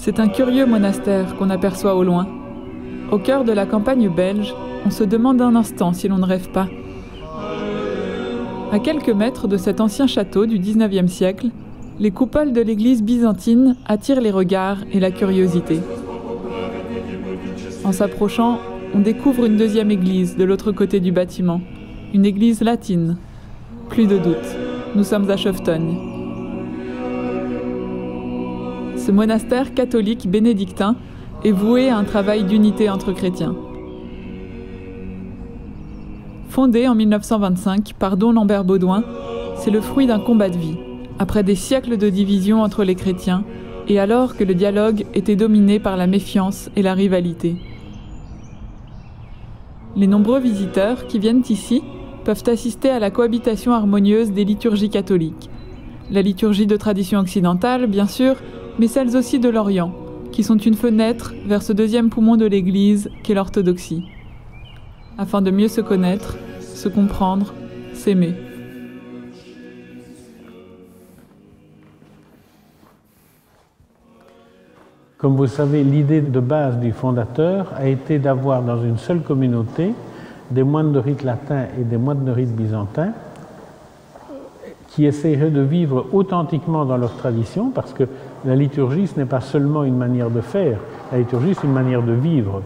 C'est un curieux monastère qu'on aperçoit au loin. Au cœur de la campagne belge, on se demande un instant si l'on ne rêve pas. À quelques mètres de cet ancien château du XIXe siècle, les coupoles de l'église byzantine attirent les regards et la curiosité. En s'approchant, on découvre une deuxième église de l'autre côté du bâtiment, une église latine. Plus de doute, nous sommes à Choftogne. Ce monastère catholique bénédictin est voué à un travail d'unité entre chrétiens. Fondé en 1925 par Don Lambert Baudouin, c'est le fruit d'un combat de vie, après des siècles de division entre les chrétiens, et alors que le dialogue était dominé par la méfiance et la rivalité. Les nombreux visiteurs qui viennent ici peuvent assister à la cohabitation harmonieuse des liturgies catholiques. La liturgie de tradition occidentale, bien sûr, mais celles aussi de l'Orient, qui sont une fenêtre vers ce deuxième poumon de l'Église qu'est l'orthodoxie. Afin de mieux se connaître, se comprendre, s'aimer. Comme vous savez, l'idée de base du fondateur a été d'avoir dans une seule communauté des moines de rite latin et des moines de rite byzantin qui essaieraient de vivre authentiquement dans leur tradition, parce que la liturgie, ce n'est pas seulement une manière de faire, la liturgie, c'est une manière de vivre.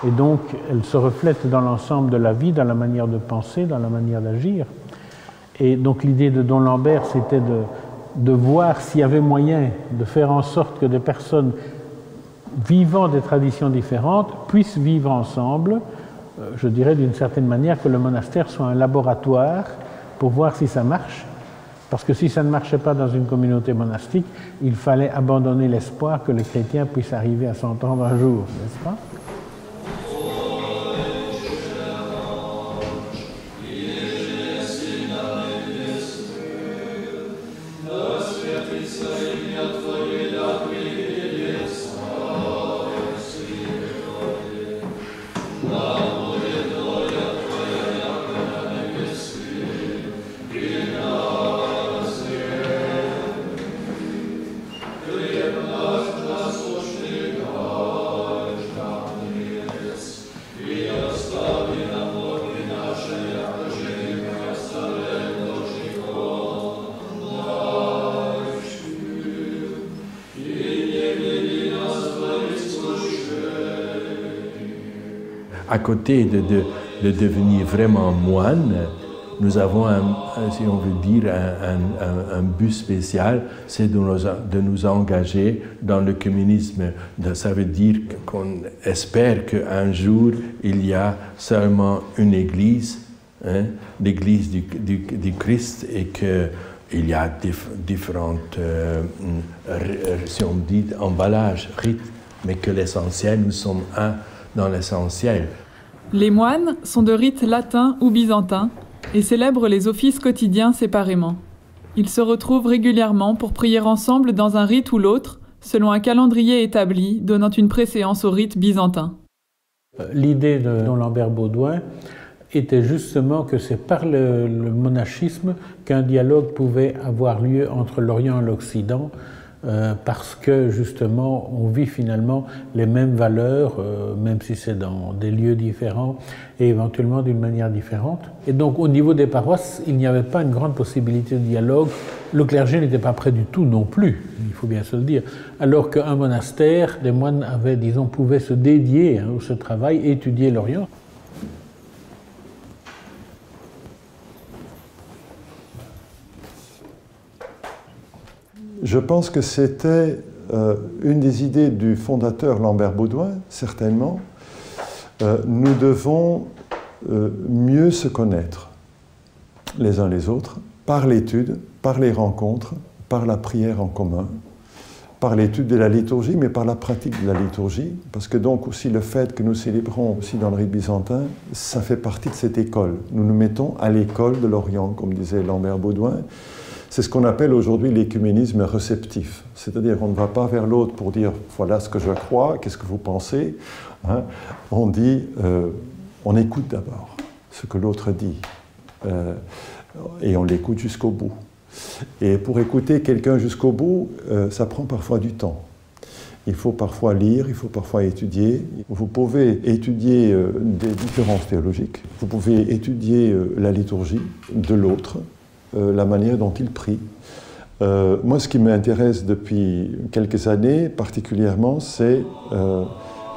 Et donc, elle se reflète dans l'ensemble de la vie, dans la manière de penser, dans la manière d'agir. Et donc, l'idée de Don Lambert, c'était de voir s'il y avait moyen de faire en sorte que des personnes vivant des traditions différentes puissent vivre ensemble. Je dirais d'une certaine manière que le monastère soit un laboratoire pour voir si ça marche. Parce que si ça ne marchait pas dans une communauté monastique, il fallait abandonner l'espoir que les chrétiens puissent arriver à s'entendre un jour, n'est-ce pas ? À côté de devenir vraiment moine, nous avons, si on veut dire, un but spécial, c'est de nous engager dans le communisme. Ça veut dire qu'on espère qu'un jour, il y a seulement une église, hein, l'église du Christ, et qu'il y a différentes, si on dit, emballages, rites, mais que l'essentiel, nous sommes un dans l'essentiel. Les moines sont de rite latin ou byzantin et célèbrent les offices quotidiens séparément. Ils se retrouvent régulièrement pour prier ensemble dans un rite ou l'autre, selon un calendrier établi donnant une préséance au rite byzantin. L'idée de Don Lambert Baudouin était justement que c'est par le monachisme qu'un dialogue pouvait avoir lieu entre l'Orient et l'Occident, parce que justement on vit finalement les mêmes valeurs, même si c'est dans des lieux différents et éventuellement d'une manière différente. Et donc au niveau des paroisses, il n'y avait pas une grande possibilité de dialogue. Le clergé n'était pas prêt du tout non plus, il faut bien se le dire. Alors qu'un monastère, des moines avaient, disons, pouvaient se dédier à ce travail et étudier l'Orient. Je pense que c'était une des idées du fondateur Lambert Baudouin, certainement. Nous devons mieux se connaître les uns les autres par l'étude, par les rencontres, par la prière en commun, par l'étude de la liturgie, mais par la pratique de la liturgie, parce que donc aussi le fait que nous célébrons aussi dans le rite byzantin, ça fait partie de cette école. Nous nous mettons à l'école de l'Orient, comme disait Lambert Baudouin. C'est ce qu'on appelle aujourd'hui l'écuménisme réceptif. C'est-à-dire on ne va pas vers l'autre pour dire « voilà ce que je crois, qu'est-ce que vous pensez hein ?» On dit on écoute d'abord ce que l'autre dit et on l'écoute jusqu'au bout. Et pour écouter quelqu'un jusqu'au bout, ça prend parfois du temps. Il faut parfois lire, il faut parfois étudier. Vous pouvez étudier des différences théologiques, vous pouvez étudier la liturgie de l'autre, la manière dont il prie. Moi, ce qui m'intéresse depuis quelques années particulièrement, c'est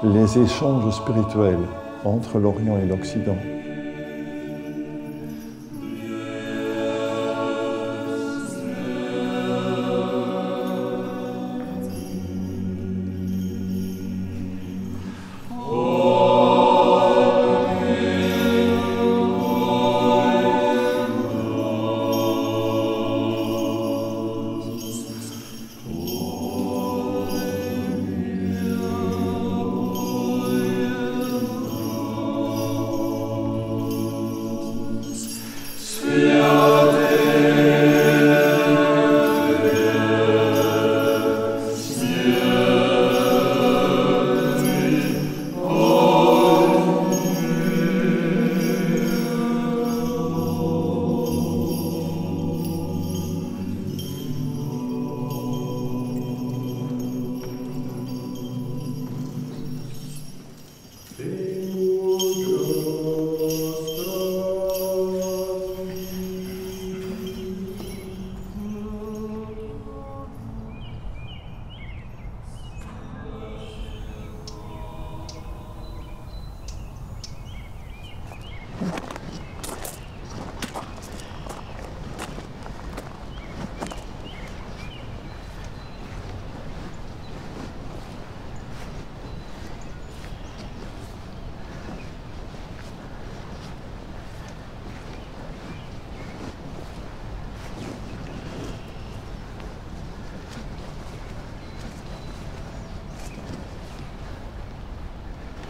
les échanges spirituels entre l'Orient et l'Occident.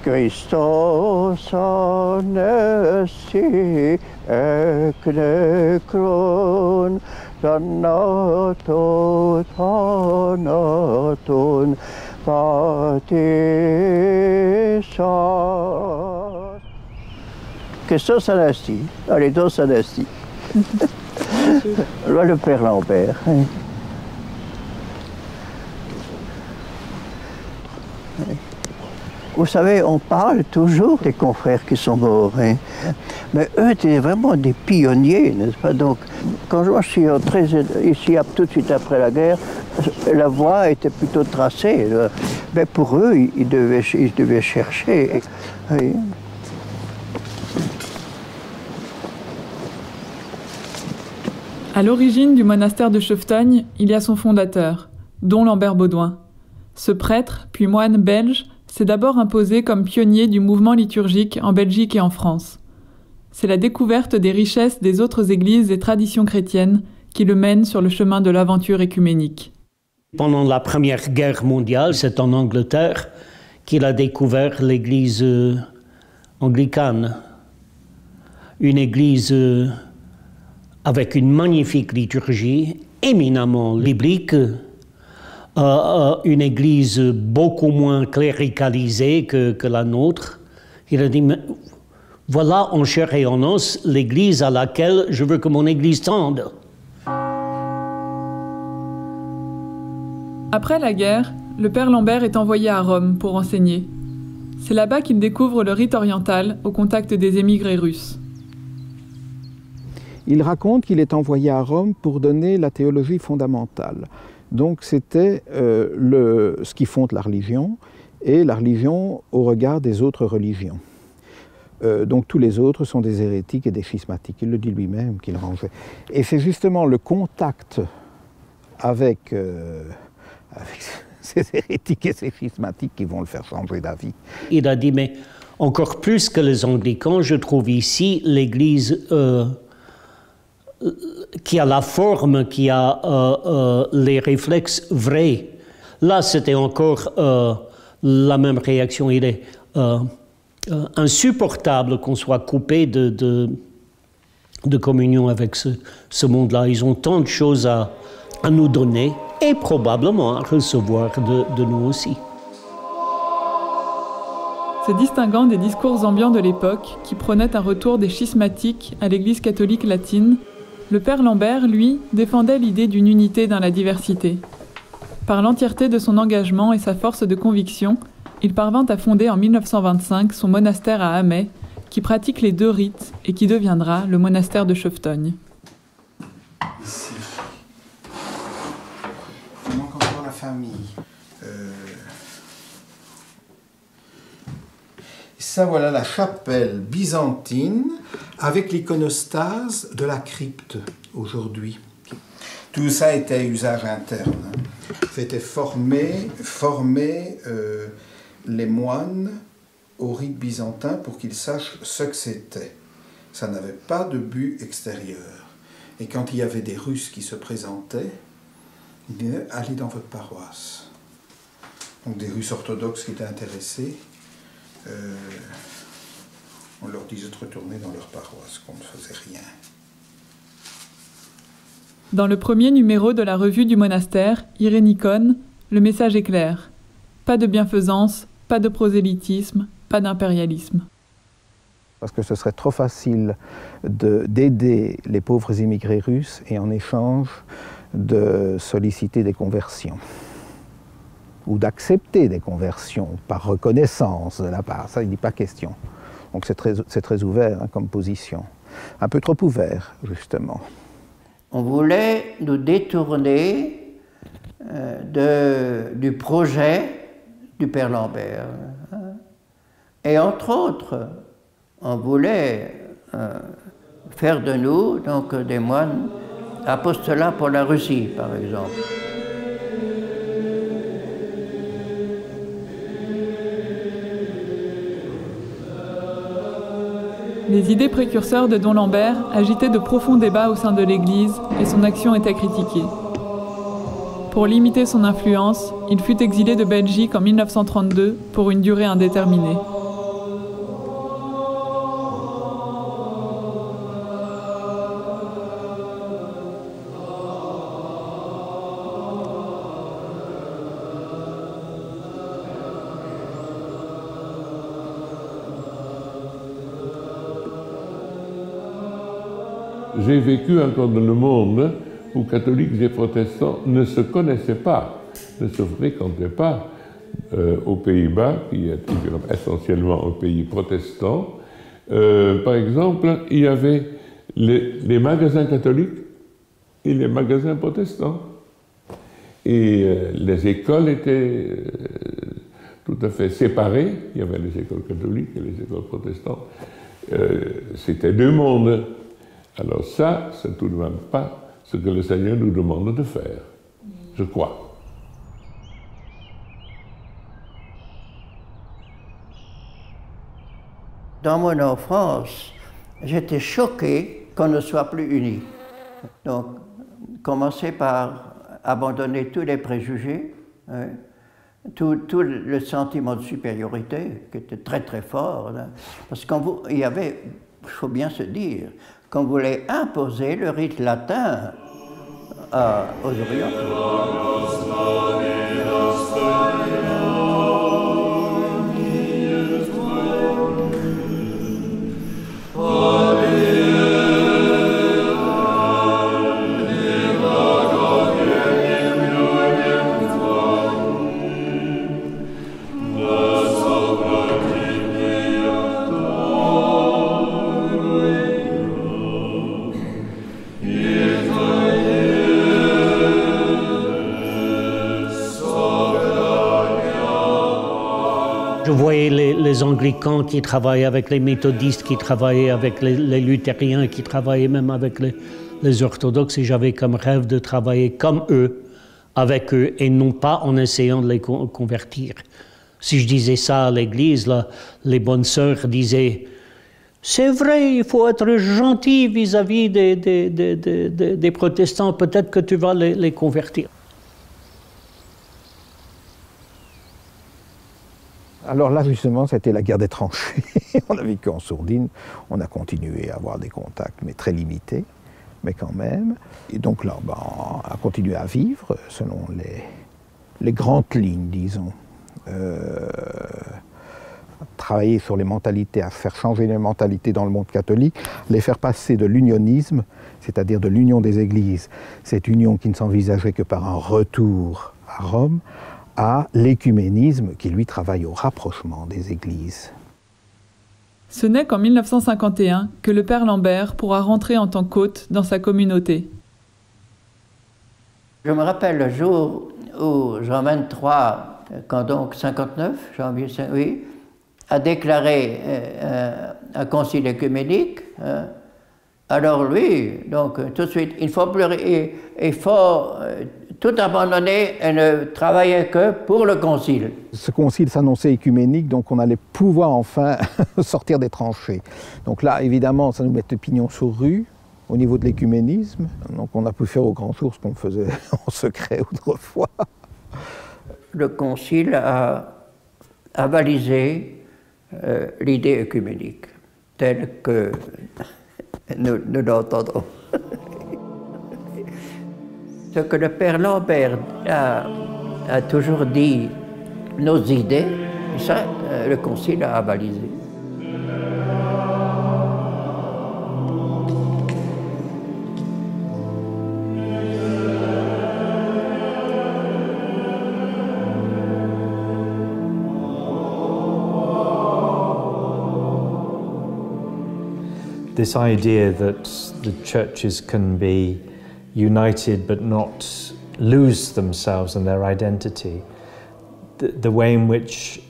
Christos anesti ek nekron thanato thanaton patisas. Christos anesti, Allitos anesti. Le Père Lambert. Vous savez, on parle toujours des confrères qui sont morts, hein. Mais eux étaient vraiment des pionniers, n'est-ce pas? Donc, quand je suis entré ici tout de suite après la guerre, la voie était plutôt tracée. Mais pour eux, ils devaient chercher. Oui. À l'origine du monastère de Chevetogne, il y a son fondateur, Don Lambert Baudouin. Ce prêtre, puis moine belge, s'est d'abord imposé comme pionnier du mouvement liturgique en Belgique et en France. C'est la découverte des richesses des autres églises et traditions chrétiennes qui le mène sur le chemin de l'aventure écuménique. Pendant la Première Guerre mondiale, c'est en Angleterre qu'il a découvert l'église anglicane. Une église avec une magnifique liturgie, éminemment biblique, une église beaucoup moins cléricalisée que la nôtre. Il a dit, mais voilà en chair et en os l'église à laquelle je veux que mon église tende. Après la guerre, le père Lambert est envoyé à Rome pour enseigner. C'est là-bas qu'il découvre le rite oriental au contact des émigrés russes. Il raconte qu'il est envoyé à Rome pour donner la théologie fondamentale. Donc c'était ce qui fonde la religion, et la religion au regard des autres religions. Donc tous les autres sont des hérétiques et des schismatiques. Il le dit lui-même qu'il rangeait. Et c'est justement le contact avec ces hérétiques et ces schismatiques qui vont le faire changer d'avis. Il a dit, mais encore plus que les anglicans, je trouve ici l'Église qui a la forme, qui a les réflexes vrais. Là, c'était encore la même réaction. Il est insupportable qu'on soit coupé de communion avec ce monde-là. Ils ont tant de choses à nous donner et probablement à recevoir de nous aussi. Se distinguant des discours ambiants de l'époque, qui prônaient un retour des schismatiques à l'Église catholique latine, le père Lambert, lui, défendait l'idée d'une unité dans la diversité. Par l'entièreté de son engagement et sa force de conviction, il parvint à fonder en 1925 son monastère à Hamay, qui pratique les 2 rites et qui deviendra le monastère de Chevetogne. Ici. Il manque encore la famille. Ça, voilà la chapelle byzantine avec l'iconostase de la crypte aujourd'hui. Tout ça était usage interne. C'était former les moines au rite byzantin pour qu'ils sachent ce que c'était. Ça n'avait pas de but extérieur. Et quand il y avait des Russes qui se présentaient, ils disaient « Allez dans votre paroisse ». Donc des Russes orthodoxes qui étaient intéressés, on leur disait de retourner dans leur paroisse, qu'on ne faisait rien. Dans le premier numéro de la revue du monastère, Irénicon, le message est clair. Pas de bienfaisance, pas de prosélytisme, pas d'impérialisme. Parce que ce serait trop facile d'aider les pauvres immigrés russes et en échange de solliciter des conversions ou d'accepter des conversions par reconnaissance de la part. Ça, il n'est pas question. Donc c'est très ouvert hein, comme position. Un peu trop ouvert, justement. On voulait nous détourner du projet du Père Lambert. Et entre autres, on voulait faire de nous donc, des moines apostolats pour la Russie, par exemple. Les idées précurseurs de Don Lambert agitaient de profonds débats au sein de l'Église et son action était critiquée. Pour limiter son influence, il fut exilé de Belgique en 1932 pour une durée indéterminée. J'ai vécu encore dans le monde où catholiques et protestants ne se connaissaient pas, ne se fréquentaient pas. Aux Pays-Bas, qui est essentiellement un pays protestant, par exemple, il y avait les magasins catholiques et les magasins protestants. Et les écoles étaient tout à fait séparées. Il y avait les écoles catholiques et les écoles protestantes. C'était 2 mondes. Alors ça, c'est tout de même pas ce que le Seigneur nous demande de faire, je crois. Dans mon enfance, j'étais choqué qu'on ne soit plus unis. Donc, commencer par abandonner tous les préjugés, hein, tout le sentiment de supériorité qui était très très fort. Là, parce qu'il y avait, il faut bien se dire, qu'on voulait imposer le rite latin aux Orientaux. Je voyais les anglicans qui travaillaient avec les méthodistes, qui travaillaient avec les luthériens, qui travaillaient même avec les orthodoxes, et j'avais comme rêve de travailler comme eux, avec eux, et non pas en essayant de les convertir. Si je disais ça à l'église, là, les bonnes sœurs disaient « C'est vrai, il faut être gentil vis-à-vis des protestants, peut-être que tu vas les convertir. » Alors là, justement, c'était la guerre des tranchées. On a vécu en sourdine, on a continué à avoir des contacts, mais très limités, mais quand même. Et donc là, on a continué à vivre selon les grandes lignes, disons. Travailler sur les mentalités, à faire changer les mentalités dans le monde catholique, les faire passer de l'unionisme, c'est-à-dire de l'union des églises, cette union qui ne s'envisageait que par un retour à Rome, à l'écuménisme qui, lui, travaille au rapprochement des églises. Ce n'est qu'en 1951 que le père Lambert pourra rentrer en tant qu'hôte dans sa communauté. Je me rappelle le jour où Jean XXIII, quand donc 59, janvier, oui, a déclaré un concile œcuménique. Alors lui, donc tout de suite, il faut tout abandonner et ne travailler que pour le concile. Ce concile s'annonçait œcuménique, donc on allait pouvoir enfin sortir des tranchées. Donc là, évidemment, ça nous met le pignon sur rue au niveau de l'écuménisme. Donc on a pu faire au grand jour ce qu'on faisait en secret autrefois. Le concile a balisé l'idée œcuménique telle que nous l'entendons. Ce que le père Lambert a toujours dit, nos idées, ça, le concile a balisé. This idea that the churches can be united but not lose themselves and their identity, the way in which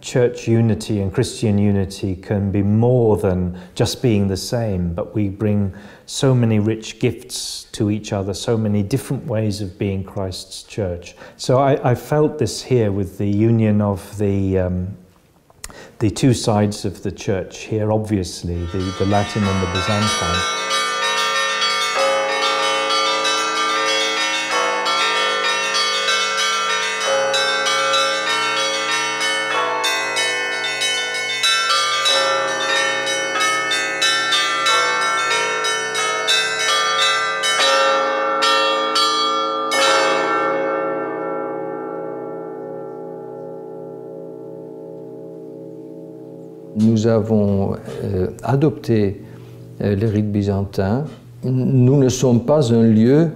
church unity and Christian unity can be more than just being the same, but we bring so many rich gifts to each other, so many different ways of being Christ's church. So I felt this here with the union of the two sides of the church here, obviously, the Latin and the Byzantine. Nous avons adopté les rites byzantins. Nous ne sommes pas un lieu,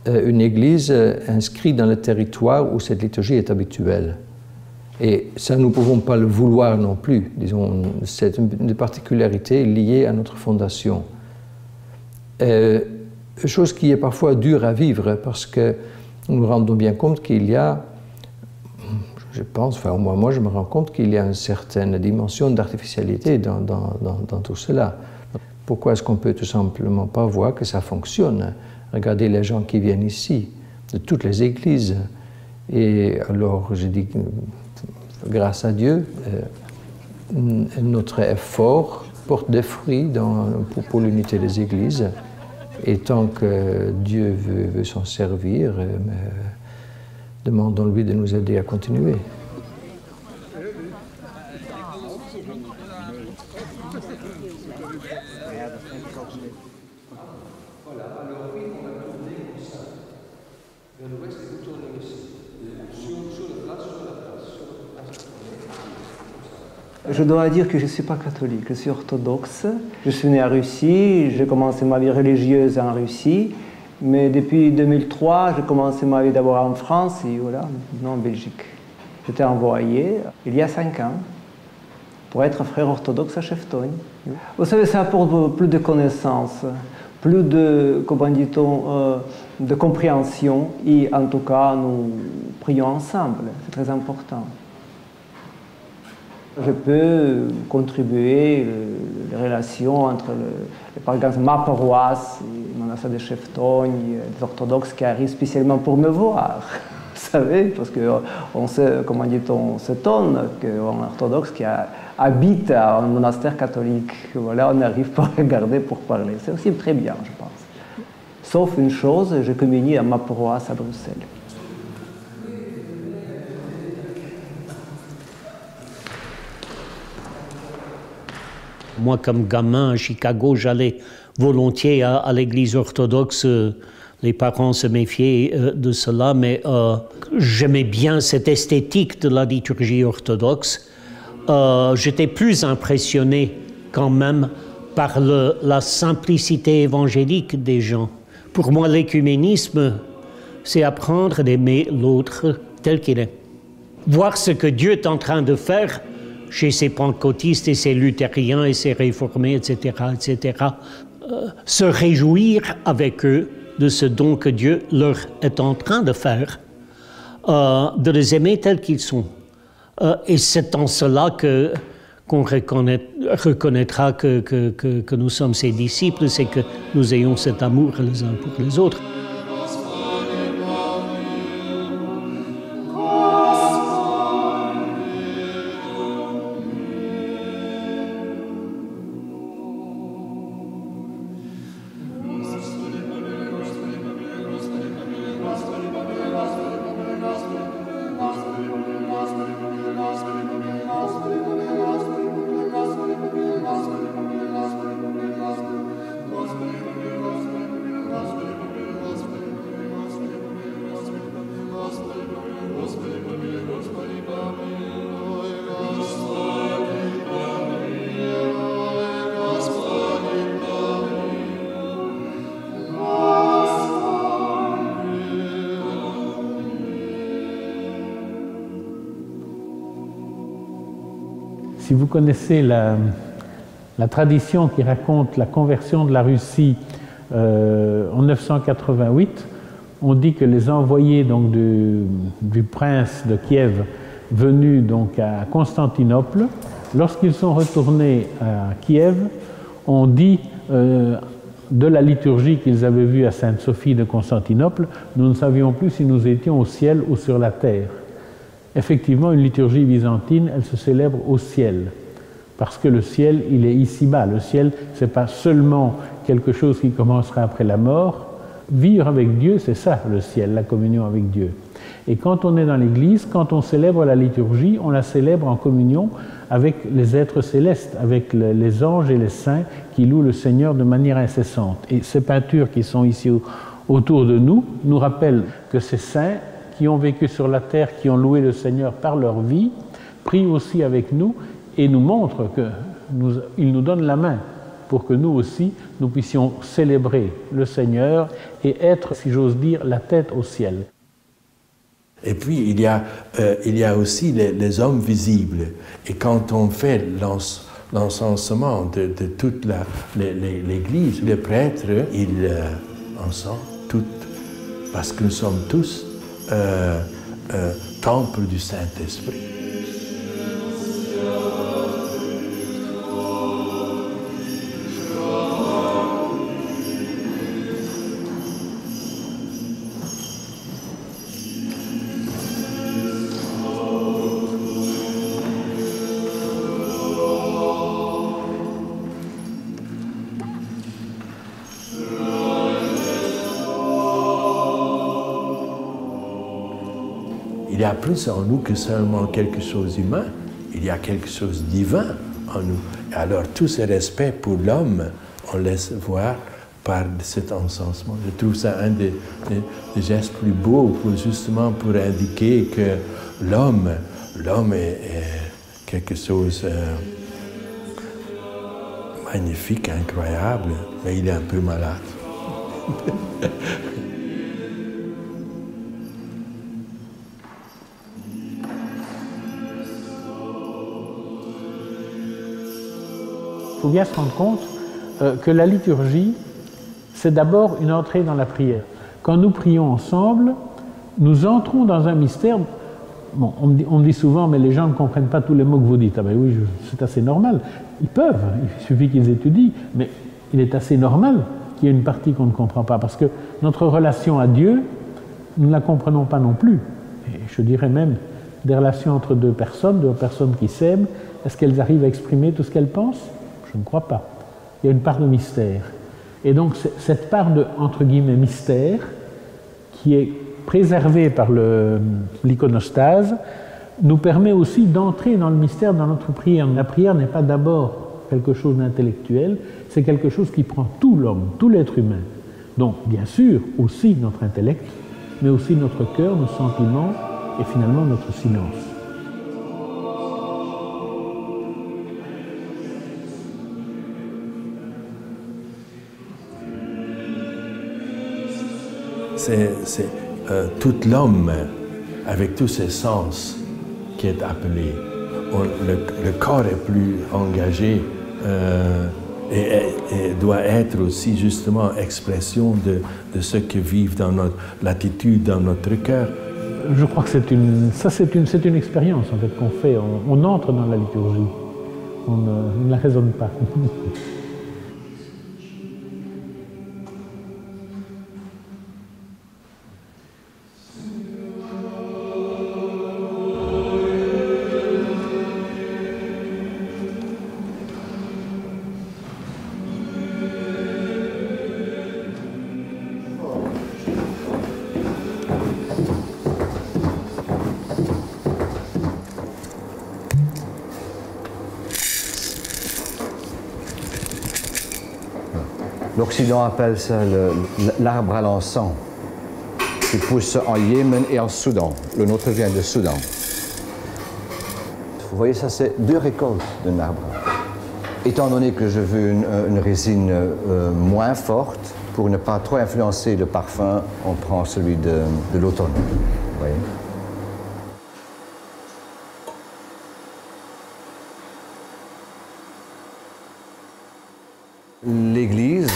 une église inscrite dans le territoire où cette liturgie est habituelle. Et ça, nous ne pouvons pas le vouloir non plus. Disons, c'est une particularité liée à notre fondation. Chose qui est parfois dure à vivre parce que nous nous rendons bien compte qu'il y a, je pense, enfin moi je me rends compte qu'il y a une certaine dimension d'artificialité dans tout cela. Pourquoi est-ce qu'on peut tout simplement pas voir que ça fonctionne? Regardez les gens qui viennent ici, de toutes les églises. Et alors je dis, grâce à Dieu, notre effort porte des fruits pour l'unité des églises. Et tant que Dieu veut s'en servir, demandons-lui de nous aider à continuer. Je dois dire que je ne suis pas catholique, je suis orthodoxe. Je suis né en Russie, j'ai commencé ma vie religieuse en Russie, mais depuis 2003, j'ai commencé ma vie d'abord en France et voilà, maintenant en Belgique. J'étais envoyé il y a 5 ans pour être frère orthodoxe à Cheftogne. Vous savez, ça apporte plus de connaissances, plus de, comment dit-on, de compréhension et en tout cas, nous prions ensemble, c'est très important. Je peux contribuer les relations entre, par exemple, ma paroisse, le monastère de Cheftogne, des orthodoxes qui arrivent spécialement pour me voir. Vous savez, parce qu'on sait, comment dit-on, s'étonne qu'un orthodoxe qui habite à un monastère catholique, voilà, on arrive pour regarder, pour parler. C'est aussi très bien, je pense. Sauf une chose, je communie à ma paroisse à Bruxelles. Moi, comme gamin à Chicago, j'allais volontiers à l'église orthodoxe. Les parents se méfiaient de cela, mais j'aimais bien cette esthétique de la liturgie orthodoxe. J'étais plus impressionné quand même par la simplicité évangélique des gens. Pour moi, l'écuménisme, c'est apprendre à aimer l'autre tel qu'il est. Voir ce que Dieu est en train de faire chez ces pentecôtistes et ces luthériens et ces réformés, etc., etc. Se réjouir avec eux de ce don que Dieu leur est en train de faire, de les aimer tels qu'ils sont. Et c'est en cela qu'on reconnaîtra que nous sommes ses disciples, c'est que nous ayons cet amour les uns pour les autres. Si vous connaissez la tradition qui raconte la conversion de la Russie en 988, on dit que les envoyés donc, du prince de Kiev venus donc, à Constantinople, lorsqu'ils sont retournés à Kiev, on dit de la liturgie qu'ils avaient vue à Sainte-Sophie de Constantinople, nous ne savions plus si nous étions au ciel ou sur la terre. Effectivement, une liturgie byzantine, elle se célèbre au ciel, parce que le ciel, il est ici-bas. Le ciel, ce n'est pas seulement quelque chose qui commencera après la mort. Vivre avec Dieu, c'est ça, le ciel, la communion avec Dieu. Et quand on est dans l'Église, quand on célèbre la liturgie, on la célèbre en communion avec les êtres célestes, avec les anges et les saints qui louent le Seigneur de manière incessante. Et ces peintures qui sont ici autour de nous rappellent que ces saints qui ont vécu sur la terre, qui ont loué le Seigneur par leur vie, prient aussi avec nous et nous montrent qu'ils nous donnent la main pour que nous aussi, nous puissions célébrer le Seigneur et être, si j'ose dire, la tête au ciel. Et puis, il y a aussi les hommes visibles. Et quand on fait l'encensement de toute l'Église, les prêtres, ils encensent toutes, parce que nous sommes tous temple du Saint-Esprit. Il y a plus en nous que seulement quelque chose d'humain, il y a quelque chose de divin en nous. Et alors tout ce respect pour l'homme, on laisse voir par cet encensement. Je trouve ça un des gestes plus beaux, justement pour indiquer que l'homme est quelque chose de magnifique, incroyable, mais il est un peu malade. Il faut bien se rendre compte que la liturgie, c'est d'abord une entrée dans la prière. Quand nous prions ensemble, nous entrons dans un mystère. Bon, on me dit souvent, mais les gens ne comprennent pas tous les mots que vous dites. Ah ben oui, c'est assez normal. Ils peuvent, il suffit qu'ils étudient, mais il est assez normal qu'il y ait une partie qu'on ne comprend pas, parce que notre relation à Dieu, nous ne la comprenons pas non plus. Et je dirais même, des relations entre deux personnes qui s'aiment, est-ce qu'elles arrivent à exprimer tout ce qu'elles pensent? Je ne crois pas. Il y a une part de mystère. Et donc, cette part de, entre guillemets, mystère, qui est préservée par l'iconostase, nous permet aussi d'entrer dans le mystère dans notre prière. La prière n'est pas d'abord quelque chose d'intellectuel, c'est quelque chose qui prend tout l'homme, tout l'être humain. Donc, bien sûr, aussi notre intellect, mais aussi notre cœur, nos sentiments et finalement notre silence. tout l'homme, avec tous ses sens, qui est appelé. Le corps est plus engagé et doit être aussi justement expression de ce que vivent dans notre l'attitude, dans notre cœur. Je crois que c'est une expérience en fait qu'on fait. On entre dans la liturgie. On ne la raisonne pas. L'Occident appelle ça l'arbre à l'encens, qui pousse en Yémen et en Soudan. Le nôtre vient de Soudan. Vous voyez, ça c'est 2 récoltes d'un arbre. Étant donné que je veux une résine moins forte, pour ne pas trop influencer le parfum, on prend celui de l'automne. Vous voyez ? L'Église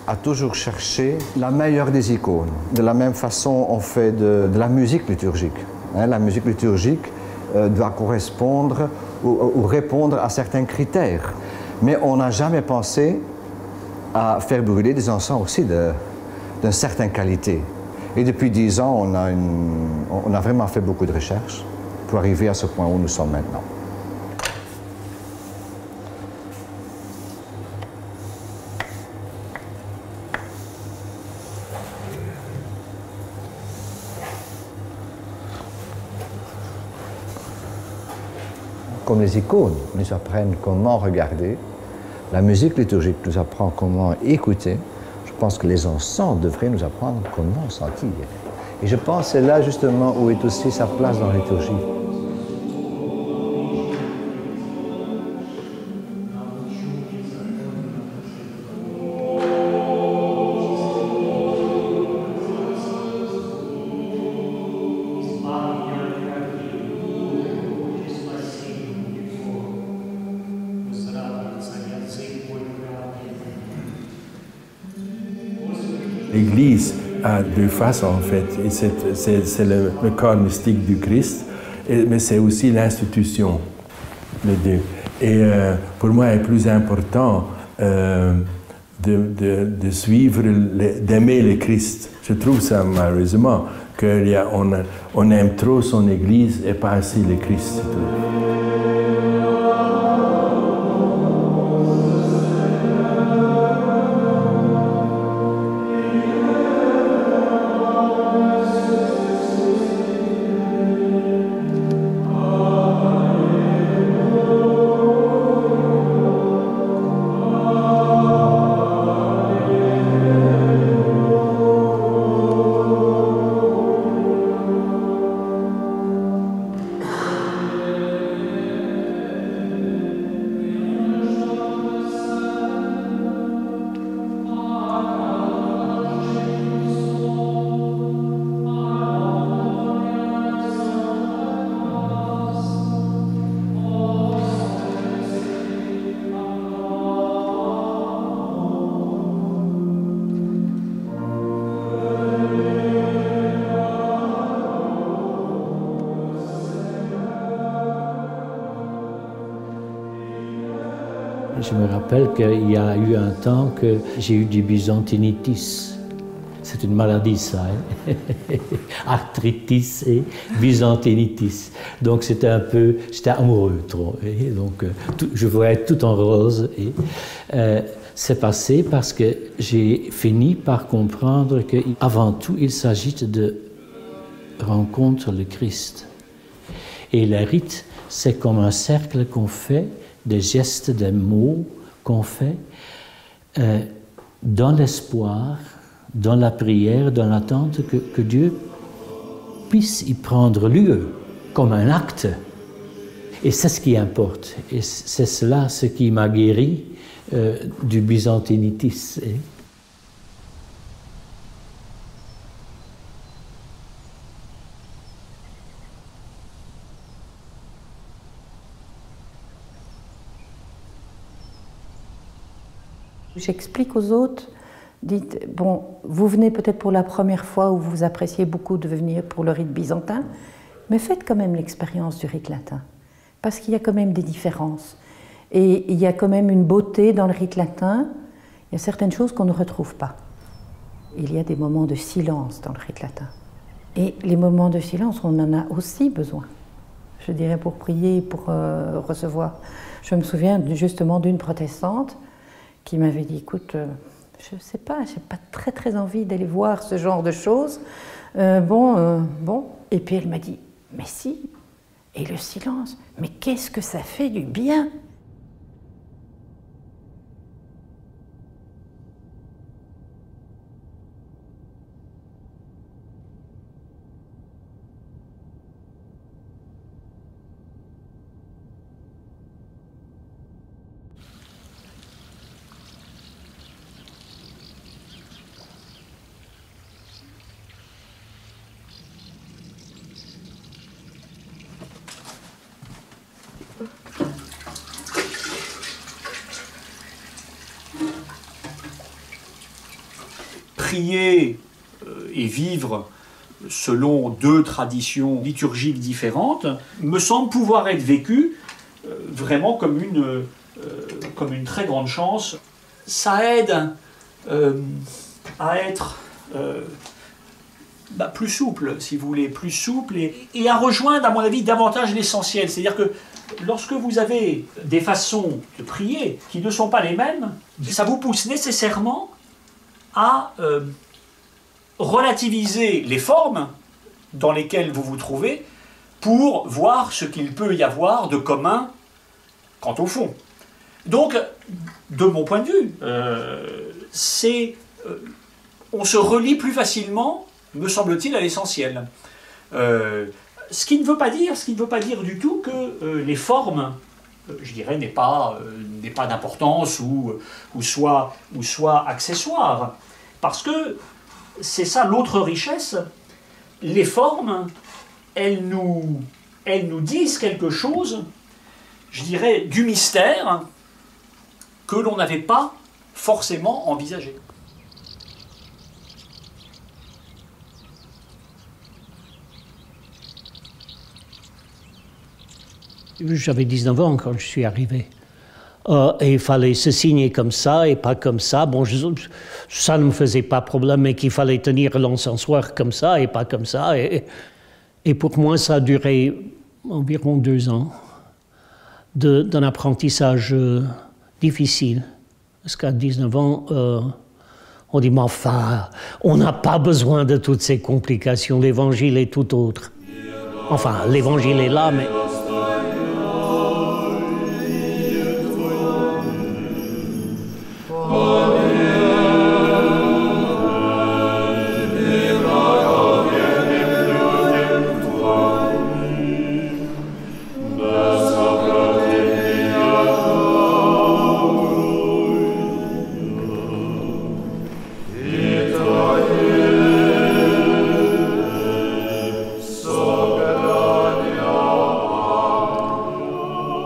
a toujours cherché la meilleure des icônes. De la même façon, on fait de la musique liturgique. La musique liturgique doit correspondre ou répondre à certains critères. Mais on n'a jamais pensé à faire brûler des encens aussi d'une certaine qualité. Et depuis 10 ans, on a vraiment fait beaucoup de recherches pour arriver à ce point où nous sommes maintenant. Comme les icônes nous apprennent comment regarder, la musique liturgique nous apprend comment écouter, je pense que les encens devraient nous apprendre comment sentir. Et je pense que c'est là justement où est aussi sa place dans la liturgie. L'Église a 2 faces en fait, et c'est le corps mystique du Christ, mais c'est aussi l'institution, les 2. Et pour moi, il est plus important de suivre, d'aimer le Christ. Je trouve ça malheureusement qu'on aime trop son Église et pas assez le Christ. Je me rappelle qu'il y a eu un temps que j'ai eu du byzantinitis. C'est une maladie, ça, hein? Arthritis et byzantinitis. Donc j'étais amoureux trop. Et donc je voulais être tout en rose. Et c'est passé parce que j'ai fini par comprendre qu'avant tout, il s'agit de rencontrer le Christ. Et le rite, c'est comme un cercle qu'on fait, des gestes, des mots qu'on fait dans l'espoir, dans la prière, dans l'attente que Dieu puisse y prendre lieu comme un acte. Et c'est ce qui importe. Et c'est cela ce qui m'a guéri du byzantinitis. J'explique aux autres, dites, bon, vous venez peut-être pour la première fois ou vous appréciez beaucoup de venir pour le rite byzantin, mais faites quand même l'expérience du rite latin, parce qu'il y a quand même des différences. Et il y a quand même une beauté dans le rite latin, il y a certaines choses qu'on ne retrouve pas. Il y a des moments de silence dans le rite latin. Et les moments de silence, on en a aussi besoin. Je dirais pour prier, pour recevoir. Je me souviens justement d'une protestante qui m'avait dit, écoute, je ne sais pas, j'ai pas très envie d'aller voir ce genre de choses. Bon. Et puis elle m'a dit, mais si, et le silence, mais qu'est-ce que ça fait du bien! Prier et vivre selon deux traditions liturgiques différentes me semble pouvoir être vécu vraiment comme une très grande chance. Ça aide à être plus souple, si vous voulez, plus souple et à rejoindre, à mon avis, davantage l'essentiel. C'est-à-dire que lorsque vous avez des façons de prier qui ne sont pas les mêmes, ça vous pousse nécessairement à relativiser les formes dans lesquelles vous vous trouvez pour voir ce qu'il peut y avoir de commun quant au fond. Donc, de mon point de vue, on se relie plus facilement, me semble-t-il, à l'essentiel. Ce qui ne veut pas dire du tout que les formes, je dirais, n'aient pas d'importance ou soit accessoires. Parce que c'est ça l'autre richesse. Les formes, elles nous disent quelque chose, je dirais, du mystère que l'on n'avait pas forcément envisagé. J'avais 19 ans quand je suis arrivé. Et il fallait se signer comme ça et pas comme ça. Bon, ça ne me faisait pas problème, mais qu'il fallait tenir l'encensoir comme ça et pas comme ça. Et pour moi, ça a duré environ 2 ans d'un apprentissage difficile. Parce qu'à 19 ans, on dit, mais enfin, on n'a pas besoin de toutes ces complications. L'évangile est tout autre. Enfin, l'évangile est là, mais...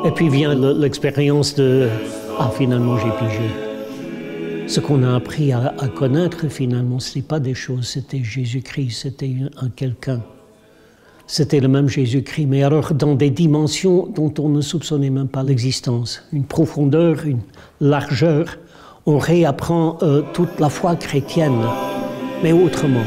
Et puis vient l'expérience de « Ah, finalement, j'ai pigé ». Ce qu'on a appris à connaître, finalement, ce n'était pas des choses, c'était Jésus-Christ, c'était un quelqu'un. C'était le même Jésus-Christ, mais alors dans des dimensions dont on ne soupçonnait même pas l'existence. Une profondeur, une largeur. On réapprend toute la foi chrétienne, mais autrement.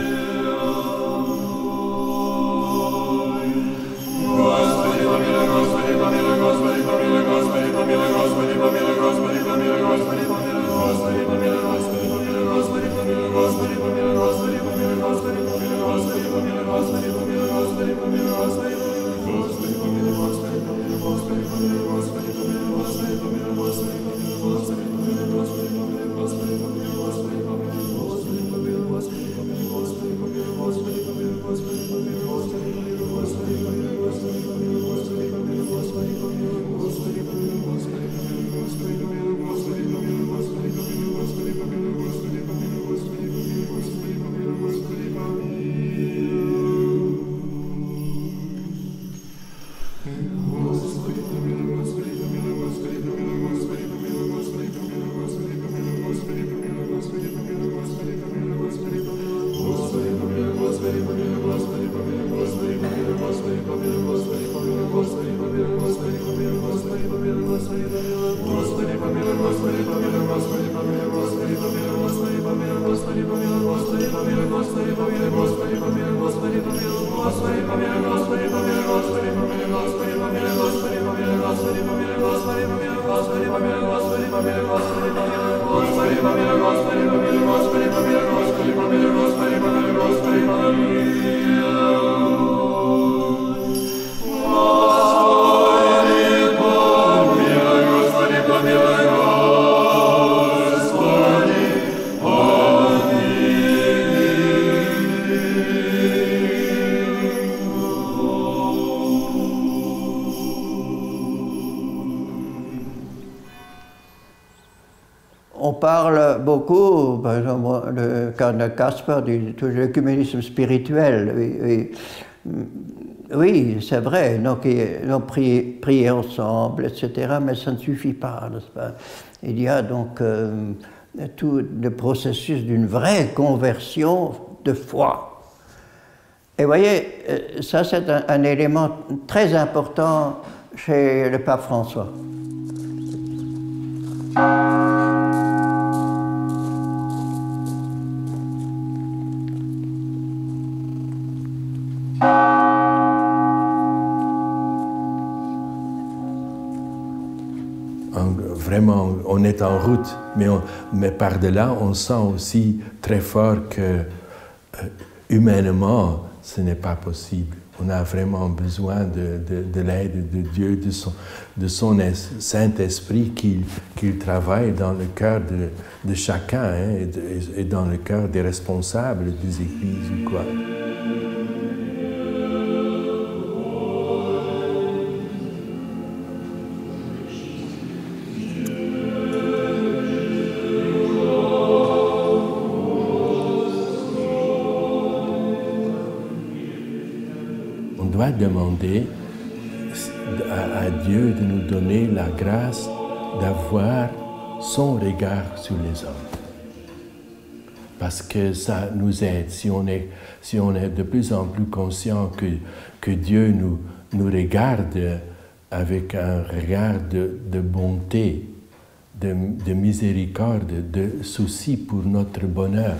On parle beaucoup, par exemple, le cardinal Kasper dit l'écuménisme spirituel. Oui, c'est vrai, donc prier ensemble, etc., mais ça ne suffit pas, n'est-ce pas? Il y a donc tout le processus d'une vraie conversion de foi. Et vous voyez, ça c'est un élément très important chez le pape François. Vraiment, on est en route, mais par-delà, on sent aussi très fort que humainement, ce n'est pas possible. On a vraiment besoin de l'aide de Dieu, de son Saint-Esprit qu'il travaille dans le cœur de chacun, hein, et dans le cœur des responsables des églises ou quoi. Demander à Dieu de nous donner la grâce d'avoir son regard sur les hommes. Parce que ça nous aide, si on est de plus en plus conscient que Dieu nous regarde avec un regard de bonté, de miséricorde, de souci pour notre bonheur.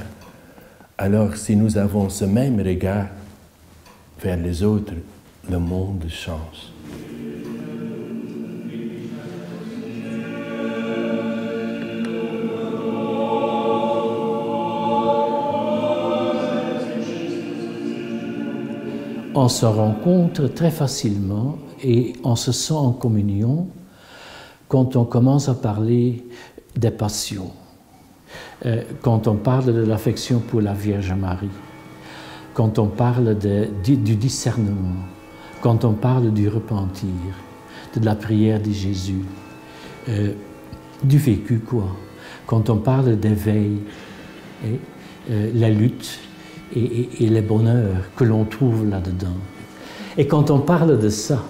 Alors si nous avons ce même regard vers les autres, le monde change. On se rencontre très facilement et on se sent en communion quand on commence à parler des passions, quand on parle de l'affection pour la Vierge Marie, quand on parle du discernement, quand on parle du repentir, de la prière de Jésus, du vécu quoi, quand on parle d'éveil, la lutte et le bonheur que l'on trouve là-dedans. Et quand on parle de ça,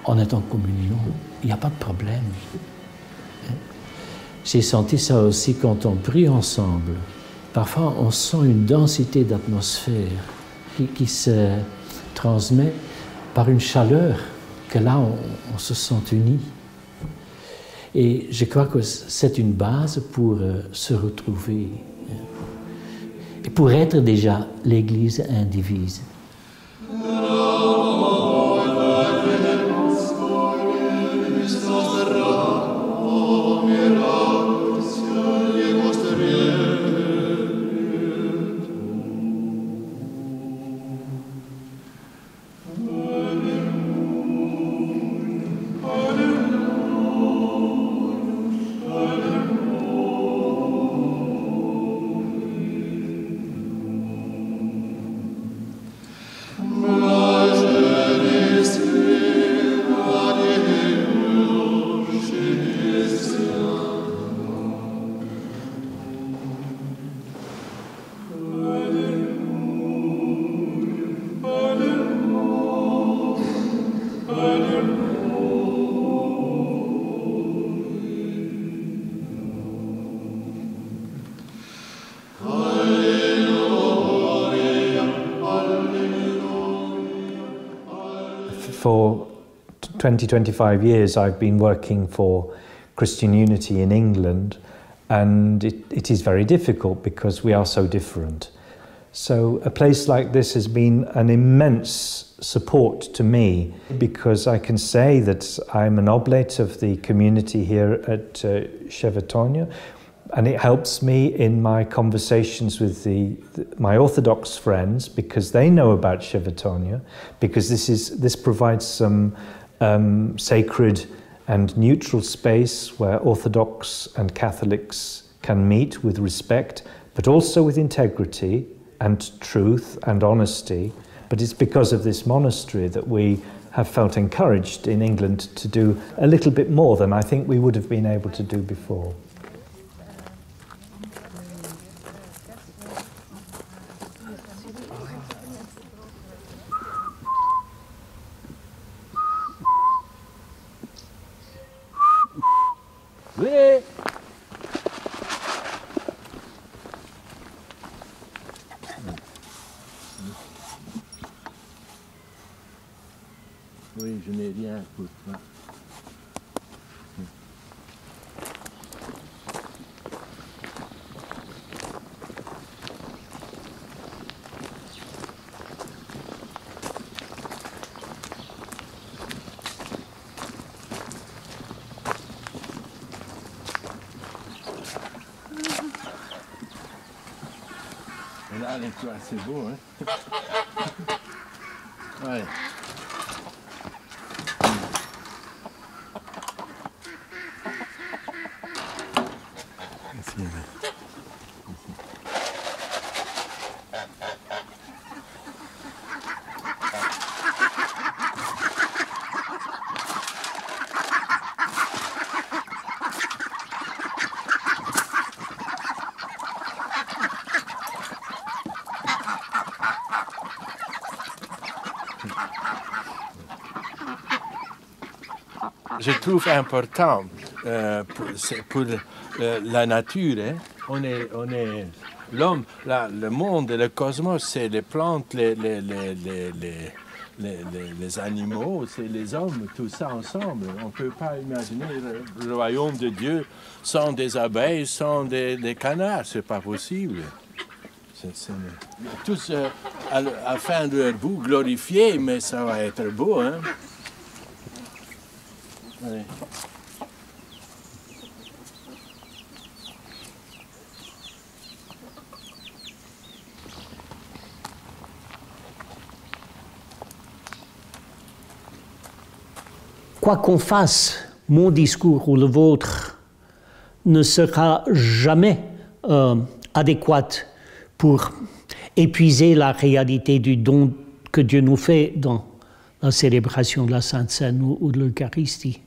on est en communion, il n'y a pas de problème. J'ai senti ça aussi quand on prie ensemble. Parfois, on sent une densité d'atmosphère qui se transmet par une chaleur que là, on se sent unis. Et je crois que c'est une base pour se retrouver et pour être déjà l'Église indivise. For 20-25 years I've been working for Christian Unity in England, and it is very difficult because we are so different. So a place like this has been an immense support to me, because I can say that I'm an oblate of the community here at Shevatonia, and it helps me in my conversations with my Orthodox friends, because they know about Shevatonia, because this provides some sacred and neutral space where Orthodox and Catholics can meet with respect, but also with integrity and truth and honesty. But it's because of this monastery that we have felt encouraged in England to do a little bit more than I think we would have been able to do before. Venez. Oui, je n'ai rien pour toi. Et là, les toits, c'est beau, hein? Ouais. Je trouve important pour la nature, hein. On est l'homme, le monde, le cosmos, c'est les plantes, les animaux, c'est les hommes, tout ça ensemble. On ne peut pas imaginer le royaume de Dieu sans des abeilles, sans des canards, c'est pas possible. Tous afin de leur bout glorifier, mais ça va être beau, hein. Allez. Quoi qu'on fasse, mon discours ou le vôtre ne sera jamais adéquat pour épuiser la réalité du don que Dieu nous fait dans la célébration de la Sainte Seine ou de l'Eucharistie.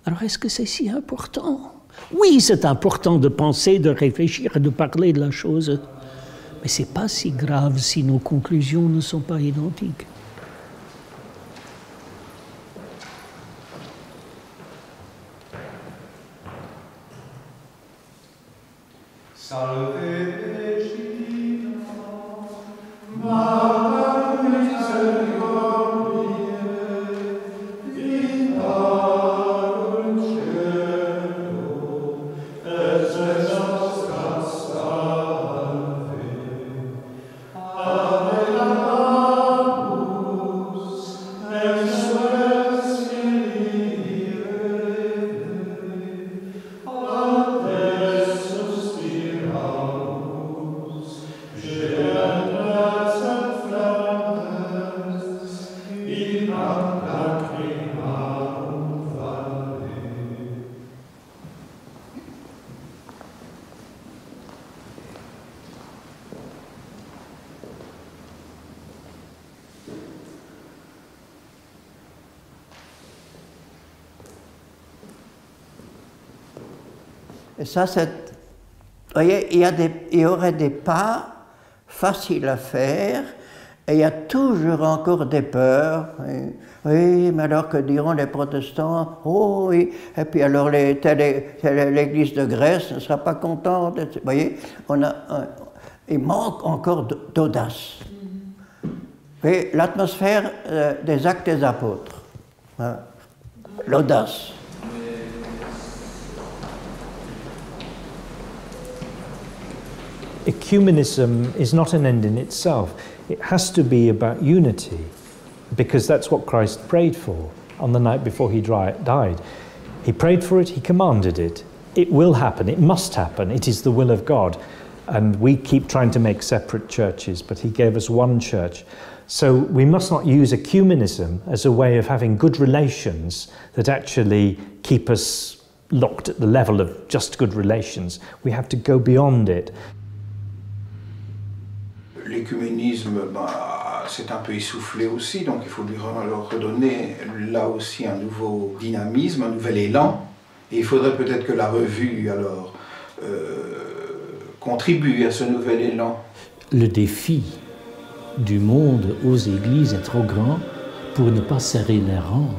Alors est-ce que c'est si important? Oui, c'est important de penser, de réfléchir et de parler de la chose, mais ce n'est pas si grave si nos conclusions ne sont pas identiques. Salve Et ça, vous voyez, il y aurait des pas faciles à faire, et il y a toujours encore des peurs. Oui, mais alors que diront les protestants? Oh oui, et puis alors l'Église de Grèce ne sera pas contente. Vous voyez, il manque encore d'audace. Et l'atmosphère des Actes des Apôtres, hein, l'audace. Ecumenism is not an end in itself. It has to be about unity, because that's what Christ prayed for on the night before he died. He prayed for it, he commanded it. It will happen, it must happen, it is the will of God. And we keep trying to make separate churches, but he gave us one church. So we must not use ecumenism as a way of having good relations that actually keep us locked at the level of just good relations. We have to go beyond it. L'écuménisme, c'est un peu essoufflé aussi, donc il faut lui redonner là aussi un nouveau dynamisme, un nouvel élan. Et il faudrait peut-être que la revue, alors, contribue à ce nouvel élan. Le défi du monde aux églises est trop grand pour ne pas serrer les rangs.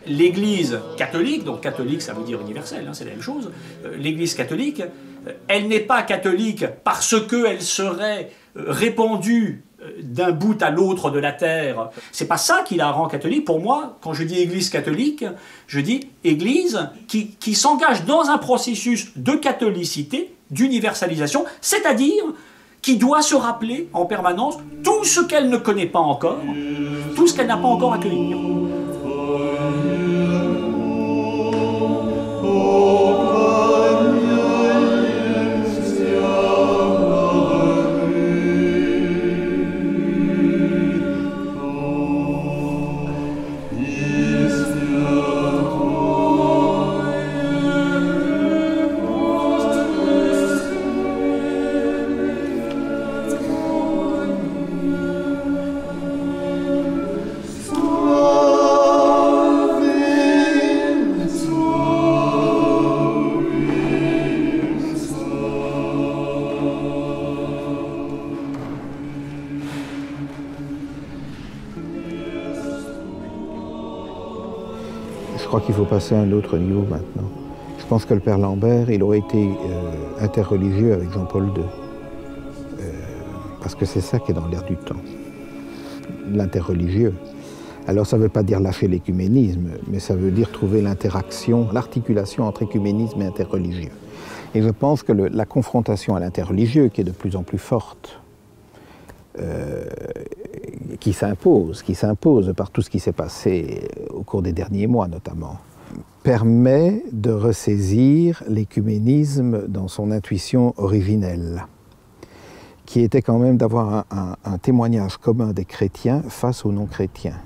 L'Église catholique, donc catholique ça veut dire universel, hein, c'est la même chose, l'Église catholique, elle n'est pas catholique parce qu'elle serait répandue d'un bout à l'autre de la terre. C'est pas ça qui la rend catholique. Pour moi, quand je dis Église catholique, je dis Église qui s'engage dans un processus de catholicité, d'universalisation, c'est-à-dire qui doit se rappeler en permanence tout ce qu'elle ne connaît pas encore, tout ce qu'elle n'a pas encore accueilli. Je crois qu'il faut passer à un autre niveau maintenant. Je pense que le Père Lambert, il aurait été interreligieux avec Jean-Paul II. Parce que c'est ça qui est dans l'air du temps, l'interreligieux. Alors ça ne veut pas dire lâcher l'écuménisme, mais ça veut dire trouver l'interaction, l'articulation entre écuménisme et interreligieux. Et je pense que la confrontation à l'interreligieux, qui est de plus en plus forte, qui s'impose par tout ce qui s'est passé au cours des derniers mois notamment, permet de ressaisir l'écuménisme dans son intuition originelle, qui était quand même d'avoir un témoignage commun des chrétiens face aux non-chrétiens.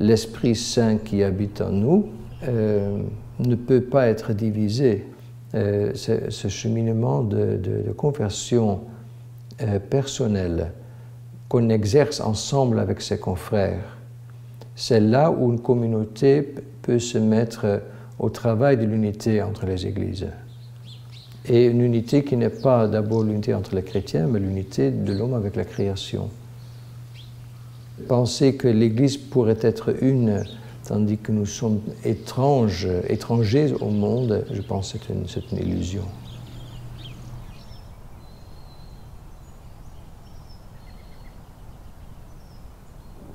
L'Esprit Saint qui habite en nous ne peut pas être divisé. Ce cheminement de conversion personnelle qu'on exerce ensemble avec ses confrères, c'est là où une communauté peut se mettre au travail de l'unité entre les églises. Et une unité qui n'est pas d'abord l'unité entre les chrétiens, mais l'unité de l'homme avec la création. Penser que l'Église pourrait être une, tandis que nous sommes étrangers au monde, je pense que c'est une illusion.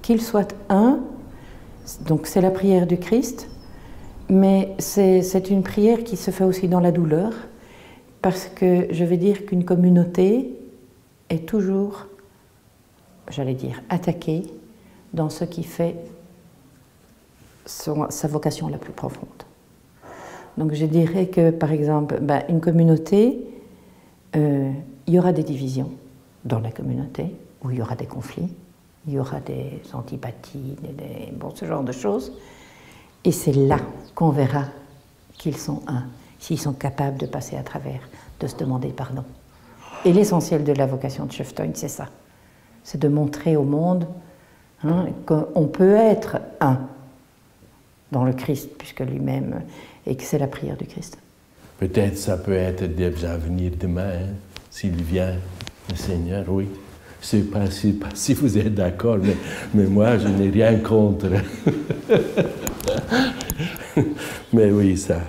Qu'ils soient un, donc c'est la prière du Christ, mais c'est une prière qui se fait aussi dans la douleur, parce que je vais dire qu'une communauté est toujours, j'allais dire, attaquée dans ce qui fait sa vocation la plus profonde. Donc je dirais que, par exemple, une communauté, il y aura des divisions dans la communauté, où il y aura des conflits, il y aura des antipathies, ce genre de choses. Et c'est là qu'on verra qu'ils sont un, s'ils sont capables de passer à travers, de se demander pardon. Et l'essentiel de la vocation de Schöftoin, c'est ça. C'est de montrer au monde qu'on peut être un dans le Christ, puisque lui-même, et que c'est la prière du Christ. Peut-être ça peut être déjà venir demain, s'il vient, le Seigneur, oui. Je ne sais pas si vous êtes d'accord, mais moi, je n'ai rien contre. Mais oui, ça.